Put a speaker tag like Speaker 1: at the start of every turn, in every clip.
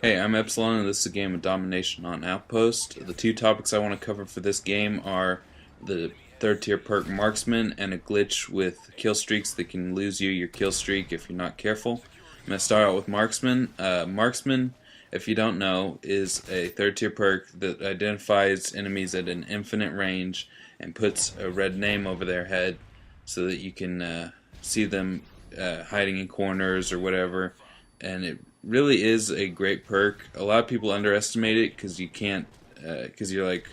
Speaker 1: Hey, I'm Epsilon, and this is a game of domination on Outpost. The two topics I want to cover for this game are the third tier perk Marksman and a glitch with kill streaks that can lose you your kill streak if you're not careful. I'm going to start out with Marksman. Marksman, if you don't know, is a third tier perk that identifies enemies at an infinite range and puts a red name over their head so that you can see them hiding in corners or whatever. And it really is a great perk. A lot of people underestimate it because you can't, because you're like,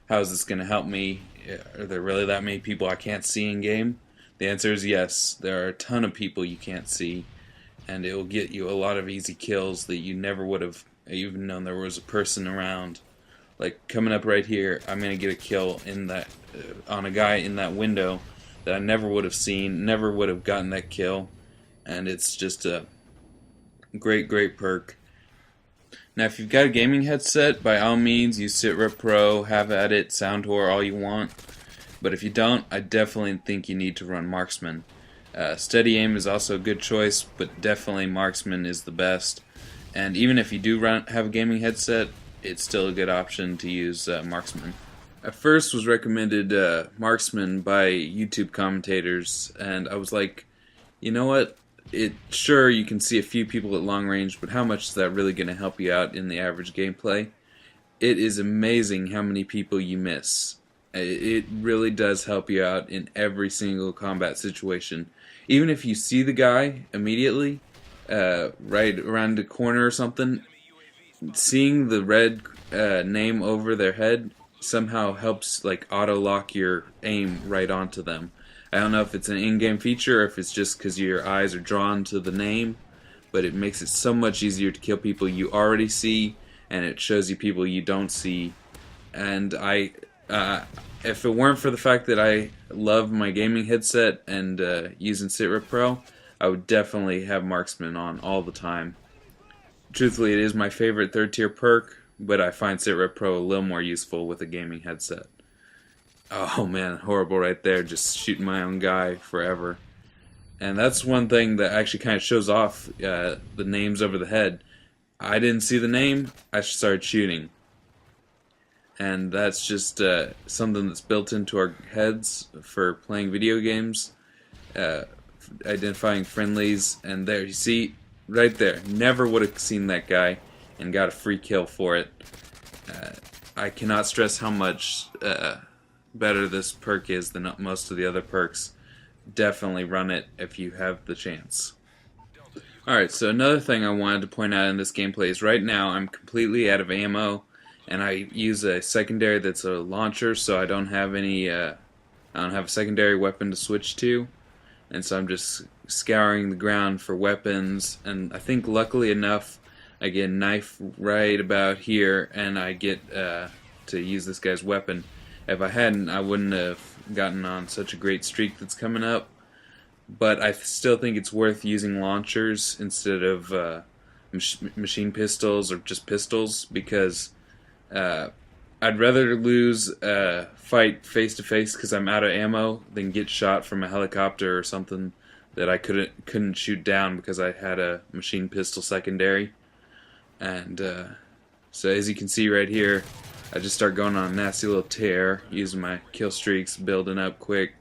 Speaker 1: how is this going to help me? Are there really that many people I can't see in game? The answer is yes. There are a ton of people you can't see, and it will get you a lot of easy kills that you never would have even known there was a person around. Like coming up right here, I'm gonna get a kill in that on a guy in that window that I never would have seen, never would have gotten that kill, and it's just a great perk. Now, if you've got a gaming headset, by all means, use SitRep Pro, have at it, sound whore all you want. But if you don't, I definitely think you need to run Marksman. Steady aim is also a good choice, but definitely Marksman is the best. And even if you do have a gaming headset, it's still a good option to use Marksman. At first was recommended Marksman by YouTube commentators, and I was like, you know what? Sure, you can see a few people at long range, but how much is that really going to help you out in the average gameplay? It is amazing how many people you miss. It really does help you out in every single combat situation. Even if you see the guy immediately, right around the corner or something, seeing the red name over their head somehow helps like auto lock your aim right onto them. I don't know if it's an in-game feature or if it's just because your eyes are drawn to the name, but it makes it so much easier to kill people you already see, and it shows you people you don't see. And if it weren't for the fact that I love my gaming headset and using SitRep Pro, I would definitely have Marksman on all the time. Truthfully, it is my favorite third tier perk, but I find SitRep Pro a little more useful with a gaming headset. Oh man, horrible right there, just shooting my own guy forever. And that's one thing that actually kind of shows off the names over the head. I didn't see the name, I started shooting. And that's just something that's built into our heads for playing video games, identifying friendlies, and there, you see, right there, never would have seen that guy and got a free kill for it. I cannot stress how much better this perk is than most of the other perks. Definitely run it if you have the chance. Alright, so another thing I wanted to point out in this gameplay is right now I'm completely out of ammo, and I use a secondary that's a launcher, so I don't have I don't have a secondary weapon to switch to, and so I'm just scouring the ground for weapons, and I think luckily enough I get a knife right about here, and I get to use this guy's weapon. If I hadn't, I wouldn't have gotten on such a great streak that's coming up. But I still think it's worth using launchers instead of machine pistols or just pistols, because I'd rather lose a fight face to face because I'm out of ammo than get shot from a helicopter or something that I couldn't shoot down because I had a machine pistol secondary. And so as you can see right here, I just start going on a nasty little tear, using my kill streaks, building up quick.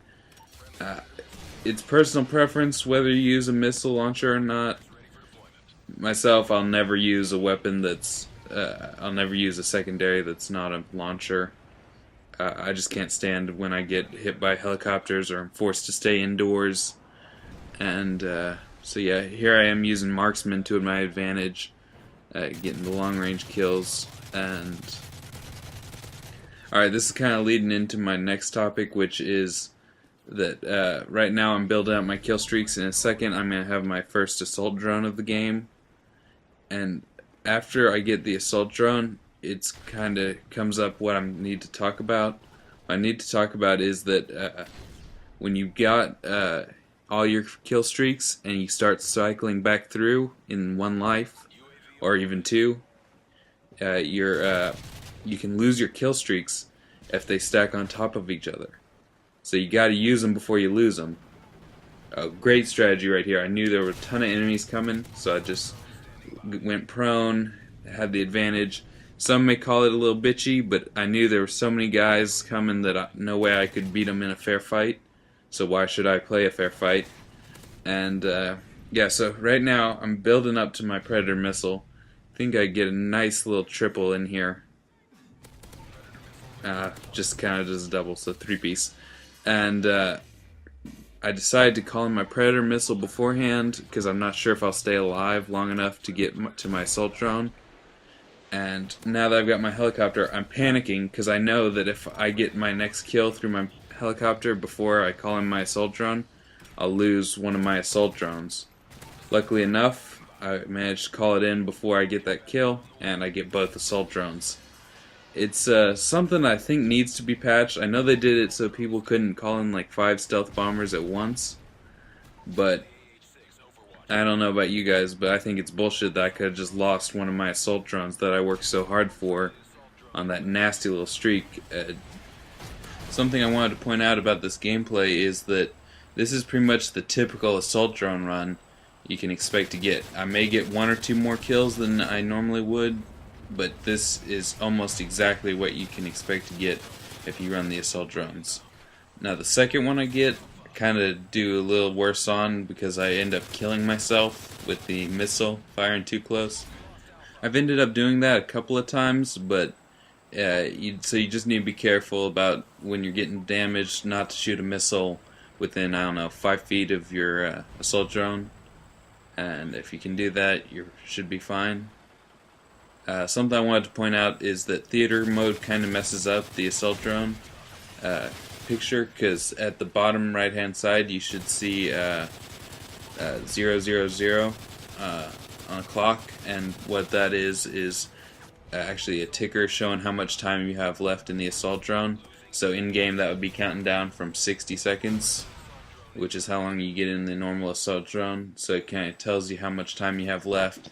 Speaker 1: It's personal preference whether you use a missile launcher or not. Myself, I'll never use a weapon that's, I'll never use a secondary that's not a launcher. I just can't stand when I get hit by helicopters or I'm forced to stay indoors. And so yeah, here I am using Marksman to my advantage, getting the long range kills. And alright, this is kind of leading into my next topic, which is that right now I'm building up my kill streaks. In a second, I'm going to have my first assault drone of the game. And after I get the assault drone, it's kind of comes up what I need to talk about. What I need to talk about is that when you've got all your kill streaks and you start cycling back through in one life, or even two, you can lose your kill streaks if they stack on top of each other. So you gotta use them before you lose them. A great strategy right here. I knew there were a ton of enemies coming, so I just went prone, had the advantage. Some may call it a little bitchy, but I knew there were so many guys coming that no way I could beat them in a fair fight. So why should I play a fair fight? And yeah, so right now I'm building up to my Predator missile. I think I get a nice little triple in here. Just kind of just a double, so 3-piece. And I decided to call in my Predator missile beforehand because I'm not sure if I'll stay alive long enough to get to my assault drone. And now that I've got my helicopter, I'm panicking because I know that if I get my next kill through my helicopter before I call in my assault drone, I'll lose one of my assault drones. Luckily enough, I managed to call it in before I get that kill, and I get both assault drones. It's something I think needs to be patched. I know they did it so people couldn't call in like 5 stealth bombers at once, but I don't know about you guys, but I think it's bullshit that I could have just lost one of my assault drones that I worked so hard for on that nasty little streak. Something I wanted to point out about this gameplay is that this is pretty much the typical assault drone run you can expect to get. I may get 1 or 2 more kills than I normally would, but this is almost exactly what you can expect to get if you run the assault drones. Now the second one I get, kind of do a little worse on because I end up killing myself with the missile firing too close. I've ended up doing that a couple of times, but so you just need to be careful about when you're getting damaged not to shoot a missile within, I don't know, 5 feet of your assault drone. And if you can do that, you should be fine. Something I wanted to point out is that theater mode kind of messes up the assault drone picture, because at the bottom right hand side you should see 000 on a clock, and what that is actually a ticker showing how much time you have left in the assault drone. So in game that would be counting down from 60 seconds, which is how long you get in the normal assault drone. So it kind of tells you how much time you have left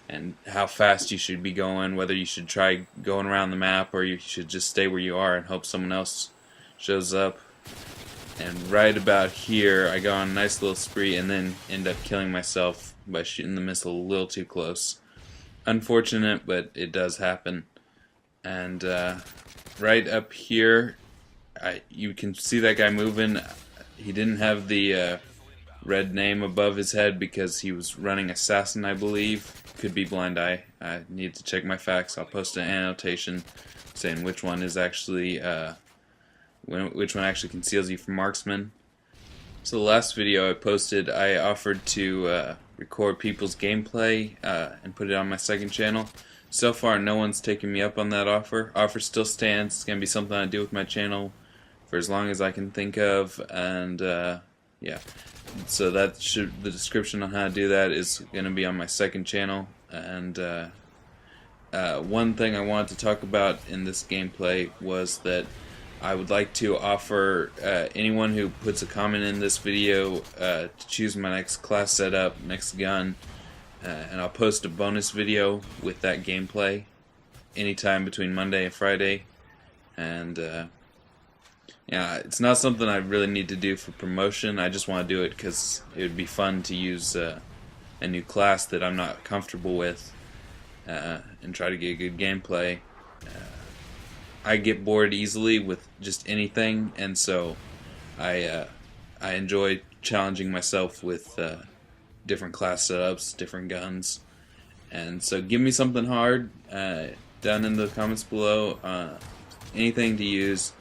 Speaker 1: and how fast you should be going, whether you should try going around the map or you should just stay where you are and hope someone else shows up. And right about here I go on a nice little spree and then end up killing myself by shooting the missile a little too close. Unfortunate, but it does happen. And right up here you can see that guy moving. He didn't have the red name above his head because he was running assassin, I believe. Could be blind eye. I need to check my facts. I'll post an annotation saying which one is actually which one actually conceals you from marksman. So the last video I posted, I offered to record people's gameplay and put it on my second channel. So far no one's taken me up on that offer. Offer still stands. It's gonna be something I do with my channel for as long as I can think of, and yeah. So that the description on how to do that is going to be on my second channel. And one thing I wanted to talk about in this gameplay was that I would like to offer anyone who puts a comment in this video to choose my next class setup, next gun, and I'll post a bonus video with that gameplay anytime between Monday and Friday. And yeah, it's not something I really need to do for promotion. I just want to do it because it would be fun to use a new class that I'm not comfortable with and try to get good gameplay. I get bored easily with just anything, and so I enjoy challenging myself with different class setups, different guns. And so give me something hard down in the comments below. Anything to use.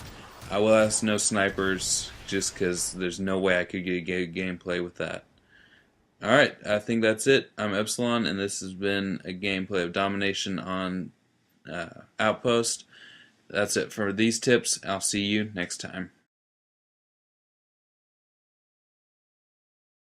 Speaker 1: I will ask no snipers, just because there's no way I could get good gameplay with that. Alright, I think that's it. I'm Epsilon, and this has been a gameplay of domination on Outpost. That's it for these tips. I'll see you next time.